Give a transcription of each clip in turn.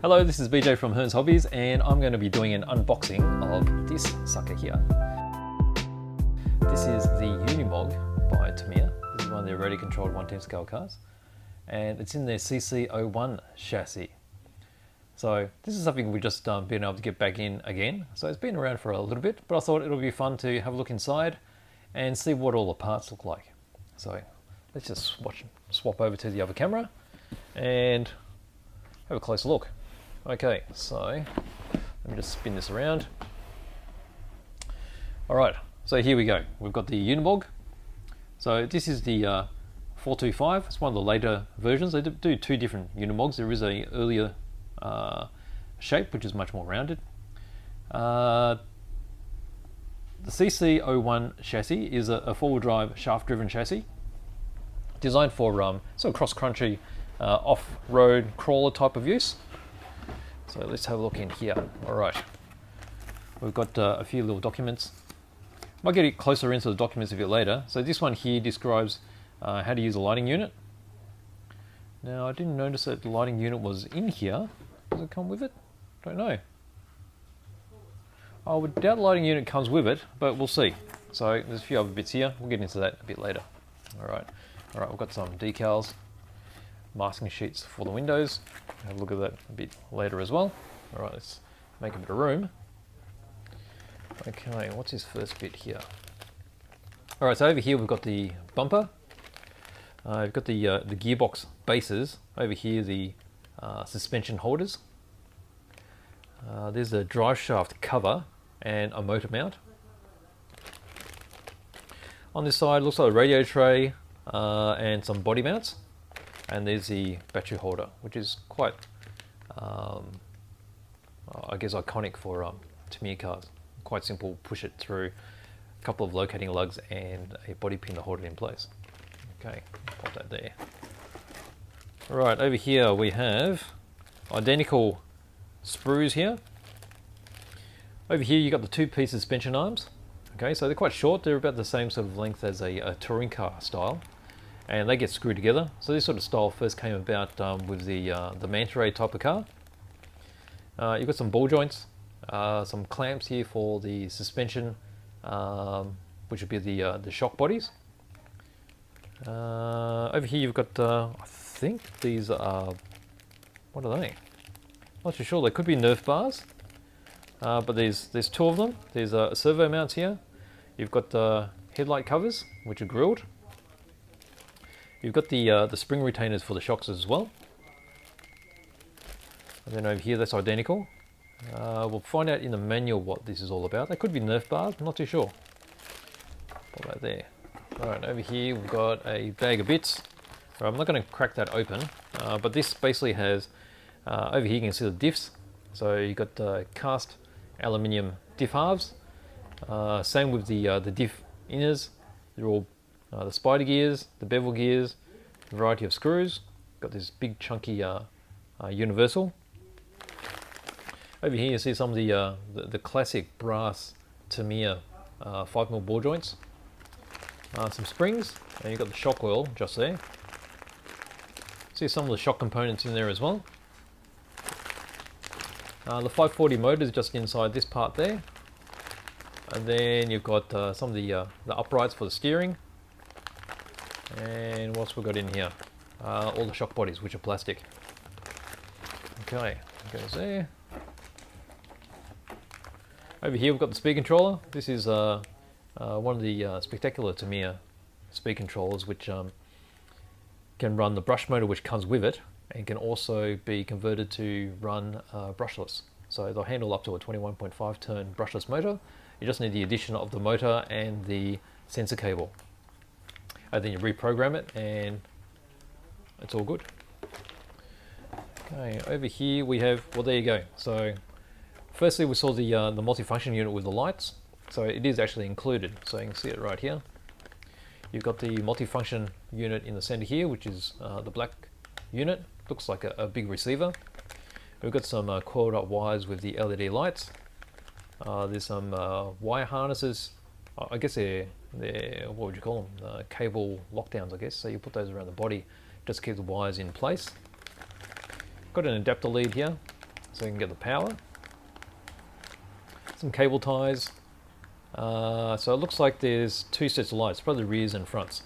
Hello, this is BJ from Hearns Hobbies, and I'm going to be doing an unboxing of this sucker here. This is the Unimog by Tamiya. This is one of their radio controlled 1/10 scale cars, and it's in their CC-01 chassis. So this is something we've just been able to get back in again. So it's been around for a little bit, but I thought it'll be fun to have a look inside and see what all the parts look like. So let's just swap over to the other camera and have a closer look. Okay, so let me just spin this around. Alright, so here we go. We've got the Unimog. So this is the 425. It's one of the later versions. They do two different Unimogs. There is a earlier shape which is much more rounded. The CC-01 chassis is a four-wheel drive shaft-driven chassis designed for sort of cross-country off-road crawler type of use. So let's have a look in here. Alright, we've got a few little documents. Might get closer into the documents a bit later. So this one here describes how to use a lighting unit. Now I didn't notice that the lighting unit was in here. Does it come with it? Don't know. I would doubt the lighting unit comes with it, but we'll see. So there's a few other bits here. We'll get into that a bit later. Alright, we've got some decals, masking sheets for the windows. Have a look at that a bit later as well. Alright, let's make a bit of room. Okay, what's this first bit here? Alright, so over here we've got the bumper. We've got the gearbox bases. Over here the suspension holders. There's a drive shaft cover and a motor mount. On this side looks like a radio tray and some body mounts. And there's the battery holder, which is quite, I guess, iconic for Tamiya cars. Quite simple, push it through, a couple of locating lugs and a body pin to hold it in place. Okay, pop that there. Right, over here we have identical sprues here. Over here you got the two-piece suspension arms. Okay, so they're quite short. They're about the same sort of length as a touring car style. And they get screwed together. So this sort of style first came about with the Manta Ray type of car. You've got some ball joints, some clamps here for the suspension, which would be the shock bodies. Over here you've got, I think these are, what are they? Not too sure. They could be Nerf bars, but there's two of them. There's servo mounts here. You've got the headlight covers, which are grilled. You've got the spring retainers for the shocks as well. And then over here, that's identical. We'll find out in the manual what this is all about. They could be Nerf bars, I'm not too sure. Put that there. Alright, over here we've got a bag of bits. Right, I'm not going to crack that open, but this basically has, over here you can see the diffs. So you've got cast aluminium diff halves. Same with the diff inners. They're all the spider gears, the bevel gears, a variety of screws. Got this big chunky universal. Over here you see some of the classic brass Tamiya 5mm ball joints. Some springs, and you've got the shock oil just there. See some of the shock components in there as well. The 540 motor is just inside this part there. And then you've got some of the uprights for the steering. And what's we got in here? All the shock bodies, which are plastic. Okay, goes there. Over here we've got the speed controller. This is one of the spectacular Tamiya speed controllers, which can run the brush motor which comes with it, and can also be converted to run brushless. So they'll handle up to a 21.5 turn brushless motor. You just need the addition of the motor and the sensor cable. And then you reprogram it and it's all good. Okay, over here we have, well there you go. So firstly we saw the multifunction unit with the lights. So it is actually included, so you can see it right here. You've got the multifunction unit in the center here, which is the black unit. Looks like a big receiver. We've got some coiled up wires with the LED lights. There's some wire harnesses. I guess they're, what would you call them? Cable lockdowns, I guess. So you put those around the body just to keep the wires in place. Got an adapter lead here. so you can get the power. Some cable ties. So it looks like there's 2 sets of lights, probably rears and fronts.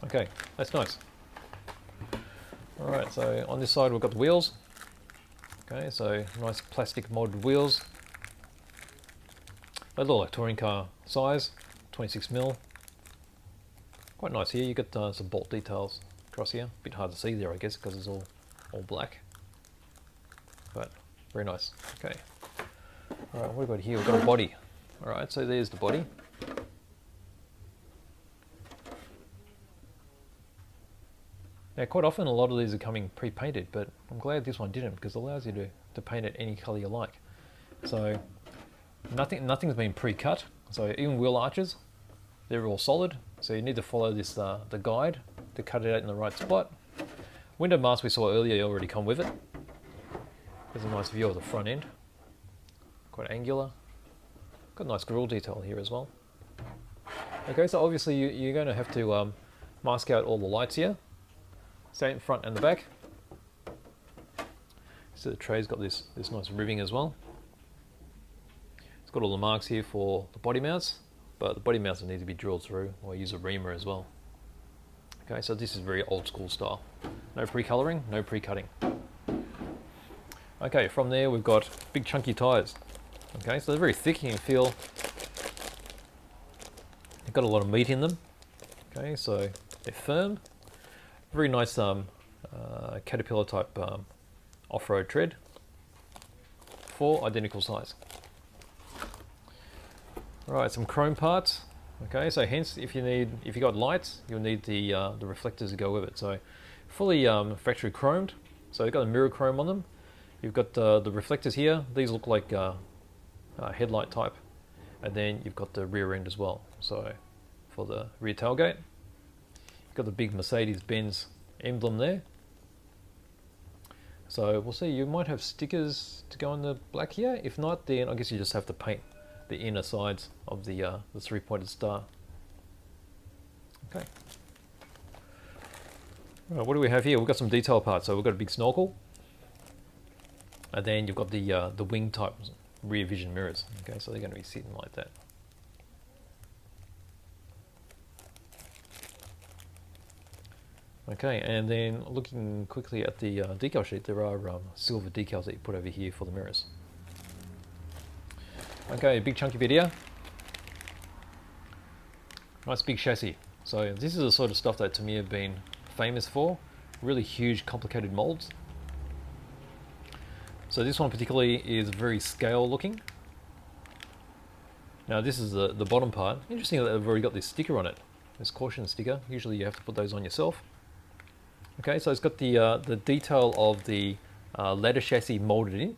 Okay, that's nice. Alright, so on this side we've got the wheels. Okay, so nice plastic molded wheels. They look like touring car size, 26mm. Quite nice here. You got some bolt details across here. Bit hard to see there, I guess, because it's all black. But very nice. Okay. All right, what have we got here? We've got a body. All right, so there's the body. Now, quite often a lot of these are coming pre-painted, but I'm glad this one didn't, because it allows you to paint it any color you like. So nothing's been pre-cut. So even wheel arches, they're all solid. So you need to follow this the guide to cut it out in the right spot. Window masks we saw earlier already come with it. There's a nice view of the front end. Quite angular. Got a nice grille detail here as well. Okay, so obviously you're going to have to mask out all the lights here. Same front and the back. So the tray's got this nice ribbing as well. It's got all the marks here for the body mounts, but the body mounts need to be drilled through, or use a reamer as well. Okay, so this is very old school style. No pre-colouring, no pre-cutting. Okay, from there we've got big chunky tyres. Okay, so they're very thick, you can feel they've got a lot of meat in them. Okay, so they're firm. Very nice Caterpillar type off-road tread. 4 identical size. Alright, some chrome parts. Okay, so hence if you got lights, you'll need the reflectors to go with it. So fully factory chromed. So you've got a mirror chrome on them. You've got the reflectors here. These look like headlight type. And then you've got the rear end as well. So for the rear tailgate. Got the big Mercedes-Benz emblem there. So we'll see, you might have stickers to go on the black here. If not, then I guess you just have to paint the inner sides of the 3-pointed star. Okay. Right, what do we have here? We've got some detail parts. So we've got a big snorkel. And then you've got the wing type rear vision mirrors. Okay, so they're going to be sitting like that. Okay, and then looking quickly at the decal sheet, there are silver decals that you put over here for the mirrors. Okay, big chunky bit here. Nice big chassis. So this is the sort of stuff that Tamiya have been famous for. Really huge, complicated molds. So this one particularly is very scale looking. Now this is the bottom part. Interesting that they've already got this sticker on it. This caution sticker. Usually you have to put those on yourself. Okay, so it's got the detail of the ladder chassis molded in.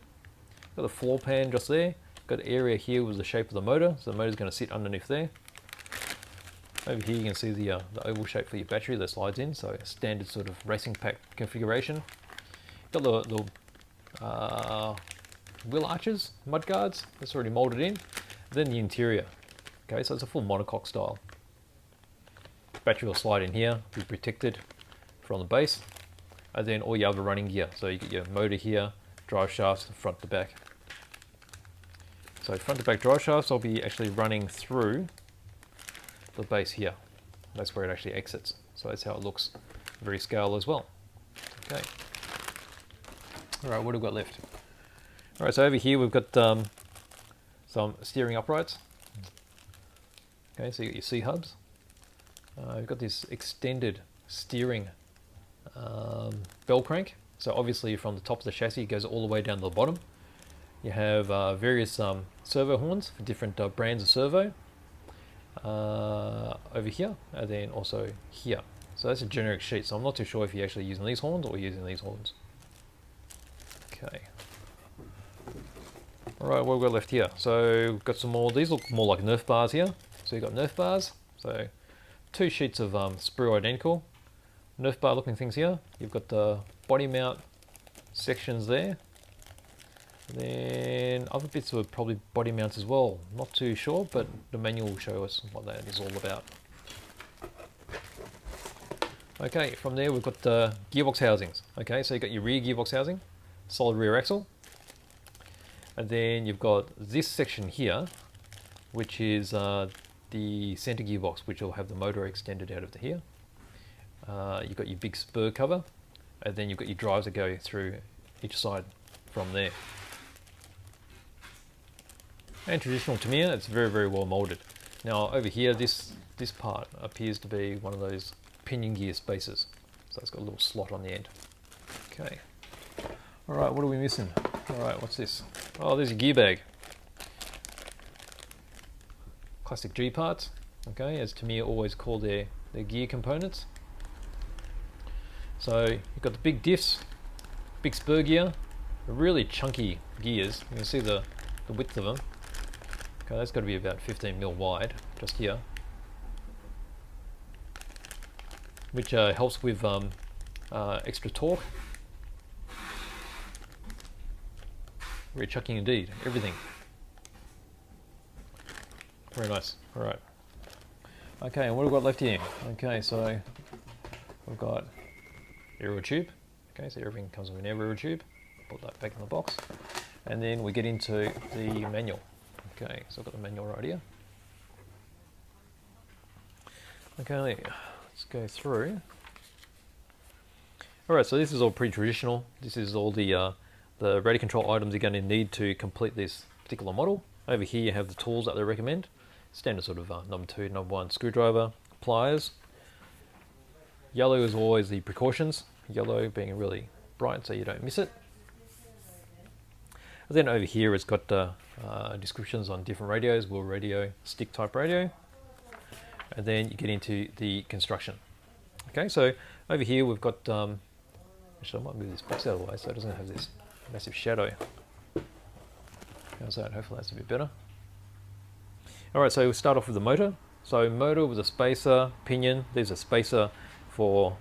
Got the floor pan just there. Got an area here with the shape of the motor, so the motor's going to sit underneath there. Over here you can see the oval shape for your battery that slides in, so a standard sort of racing pack configuration. Got the wheel arches, mud guards, that's already molded in. Then the interior. Okay, so it's a full monocoque style. Battery will slide in here, be protected from the base, and then all your other running gear. So you get your motor here, drive shafts, front to back. So front to back drive shafts will be actually running through the base here. That's where it actually exits. So that's how it looks, very scale as well. Okay. All right, what have we got left? All right, so over here we've got some steering uprights. Okay, so you got your C-hubs. You've got this extended steering bell crank. So obviously from the top of the chassis it goes all the way down to the bottom. You have various servo horns for different brands of servo over here, and then also here. So that's a generic sheet, so I'm not too sure if you're actually using these horns or using these horns. Okay. Alright, what have we got left here? So we've got some more, these look more like Nerf bars here. So you've got Nerf bars, so 2 sheets of sprue identical. Nerf bar looking things here. You've got the body mount sections there. Then other bits are probably body mounts as well. Not too sure, but the manual will show us what that is all about. Okay, from there we've got the gearbox housings. Okay, so you've got your rear gearbox housing, solid rear axle. And then you've got this section here, which is the center gearbox, which will have the motor extended out of here. You've got your big spur cover, and then you've got your drives that go through each side from there. And traditional Tamiya, it's very, very well molded. Now over here, this part appears to be one of those pinion gear spaces. So it's got a little slot on the end. Okay. All right, what are we missing? All right, what's this? Oh, there's your gear bag. Classic G parts, okay, as Tamiya always call their gear components. So you've got the big diffs, big spur gear, really chunky gears. You can see the width of them. Okay, that's got to be about 15 mil wide, just here. Which helps with extra torque. Very chunky indeed, everything. Very nice, all right. Okay, and what have we got left here? Okay, so we've got aero tube. Okay, so everything comes with an aero tube. Put that back in the box. And then we get into the manual. Okay, so I've got the manual right here. Okay, let's go through. All right, so this is all pretty traditional. This is all the radio control items you're going to need to complete this particular model. Over here you have the tools that they recommend. Standard sort of number 2, number 1 screwdriver, pliers. Yellow is always the precautions. Yellow being really bright so you don't miss it. And then over here it's got descriptions on different radios, wheel radio, stick type radio. And then you get into the construction. Okay, so over here we've got, actually I might move this box out of the way so it doesn't have this massive shadow. How's that? Hopefully that's a bit better. Alright, so we'll start off with the motor. So motor with a spacer, pinion. There's a spacer for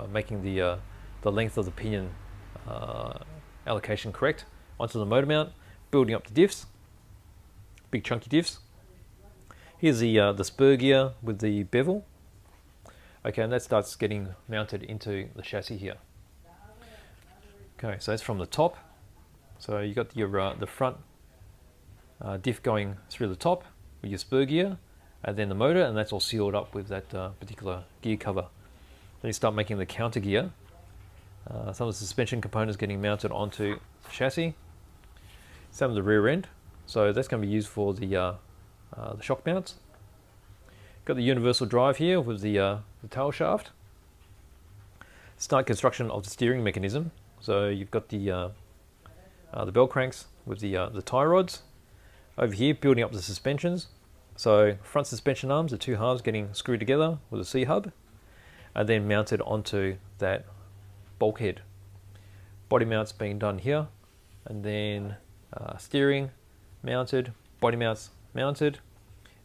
making the length of the pinion allocation correct. Onto the motor mount, building up the diffs, big chunky diffs. Here's the spur gear with the bevel. Okay, and that starts getting mounted into the chassis here. Okay, so that's from the top. So you got your the front diff going through the top with your spur gear, and then the motor, and that's all sealed up with that particular gear cover. Then you start making the counter gear. Some of the suspension components getting mounted onto the chassis. Some of the rear end, so that's going to be used for the shock mounts. Got the universal drive here with the tail shaft. Start construction of the steering mechanism. So you've got the bell cranks with the tie rods. Over here, building up the suspensions. So front suspension arms, the two halves getting screwed together with a C-hub, and then mounted onto that bulkhead. Body mounts being done here, and then steering mounted, body mounts mounted,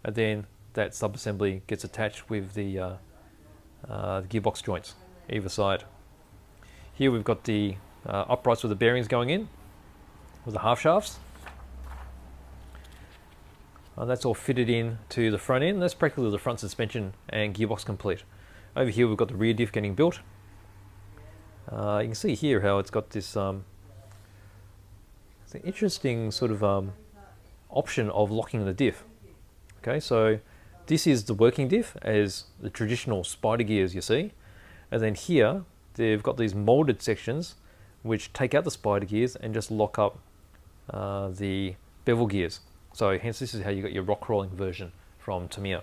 and then that sub-assembly gets attached with the gearbox joints either side. Here we've got the uprights with the bearings going in with the half shafts. And that's all fitted in to the front end. That's practically the front suspension and gearbox complete. Over here we've got the rear diff getting built. You can see here how it's got this it's an interesting sort of option of locking the diff. Okay, so this is the working diff as the traditional spider gears you see, and then here they've got these molded sections which take out the spider gears and just lock up the bevel gears. So hence this is how you got your rock crawling version from Tamiya.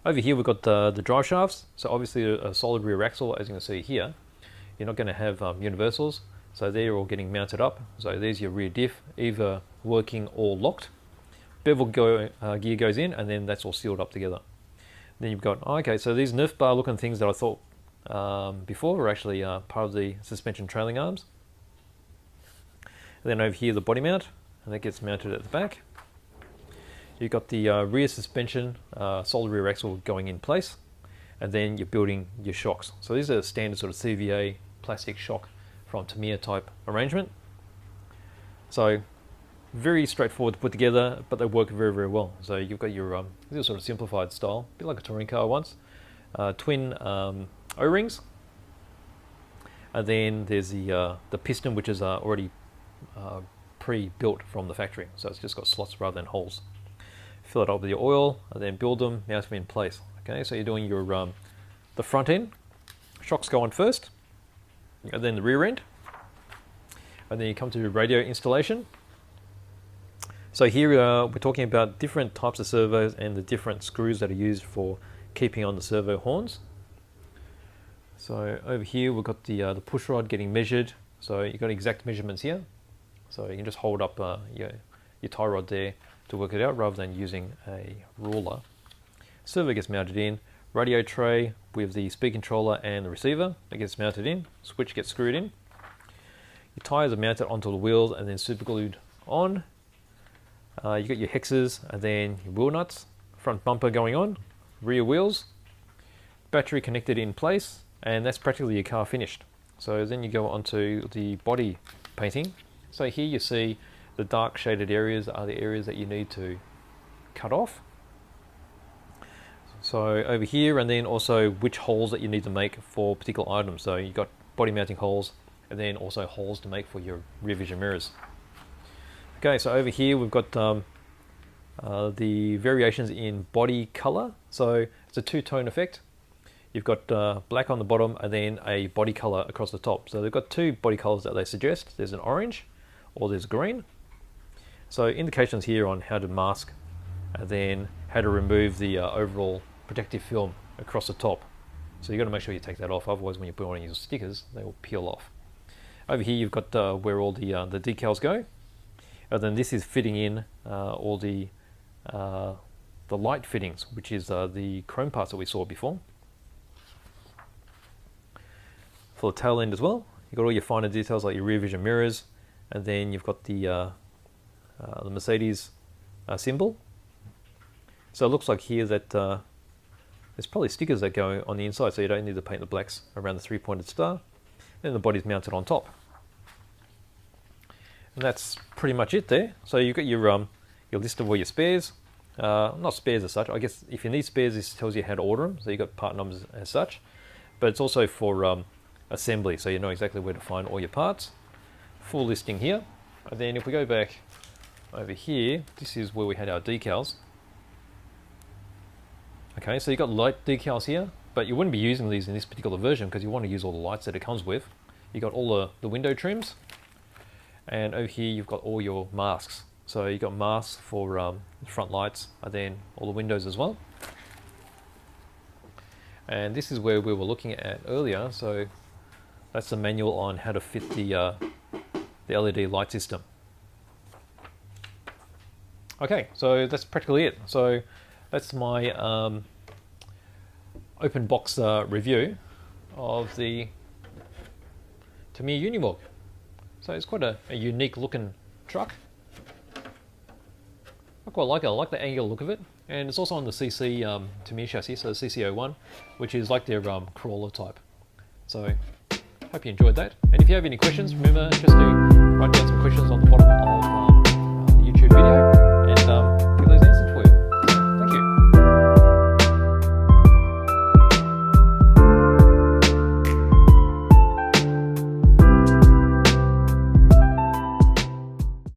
Over here we've got the drive shafts. So obviously a solid rear axle, as you can see here. You're not going to have universals, so they're all getting mounted up. So there's your rear diff, either working or locked. Bevel gear goes in, and then that's all sealed up together. Then you've got, okay, so these Nerf bar looking things that I thought before were actually part of the suspension trailing arms. And then over here the body mount, and that gets mounted at the back. You've got the rear suspension, solid rear axle going in place, and then you're building your shocks. So these are standard sort of CVA plastic shock from Tamiya type arrangement. So very straightforward to put together, but they work very, very well. So you've got your this is sort of simplified style, a bit like a touring car once. Twin O-rings, and then there's the piston, which is already pre-built from the factory, so it's just got slots rather than holes. Fill it up with your oil, and then build them, mount them in place. Okay, so you're doing your the front end, shocks go on first, and then the rear end, and then you come to your radio installation. So here we're talking about different types of servos and the different screws that are used for keeping on the servo horns. So over here we've got the push rod getting measured. So you've got exact measurements here. So you can just hold up your tie rod there to work it out rather than using a ruler. Servo gets mounted in. Radio tray with the speed controller and the receiver that gets mounted in. Switch gets screwed in. Your tyres are mounted onto the wheels and then super glued on. You got your hexes and then your wheel nuts. Front bumper going on. Rear wheels. Battery connected in place, and that's practically your car finished. So then you go onto the body painting. So here you see the dark shaded areas are the areas that you need to cut off. So over here, and then also which holes that you need to make for particular items. So you've got body mounting holes, and then also holes to make for your rear vision mirrors. Okay, so over here we've got the variations in body color. So it's a two-tone effect. You've got black on the bottom and then a body color across the top. So they've got two body colors that they suggest. There's an orange or there's green. So indications here on how to mask and then how to remove the overall protective film across the top. So you've got to make sure you take that off, otherwise when you put on your stickers they will peel off. Over here you've got where all the decals go. And then this is fitting in all the light fittings, which is the chrome parts that we saw before. For the tail end as well, you've got all your finer details like your rear vision mirrors, and then you've got the Mercedes symbol. So it looks like here that there's probably stickers that go on the inside, so you don't need to paint the blacks around the three-pointed star. Then the body's mounted on top. And that's pretty much it there. So you've got your list of all your spares. Not spares as such. I guess if you need spares, this tells you how to order them. So you've got part numbers as such. But it's also for assembly, so you know exactly where to find all your parts. Full listing here. And then if we go back over here, this is where we had our decals. Okay, so you've got light decals here, but you wouldn't be using these in this particular version because you want to use all the lights that it comes with. You've got all the window trims. And over here you've got all your masks. So you've got masks for the front lights and then all the windows as well. And this is where we were looking at earlier. So that's the manual on how to fit the LED light system. Okay, so that's practically it. So that's my open box review of the Tamiya Unimog. So it's quite a unique looking truck. I quite like it. I like the angular look of it. And it's also on the CC Tamiya chassis, so the CC-01, which is like their crawler type. So hope you enjoyed that. And if you have any questions, remember just to write down some questions on the bottom of the YouTube video.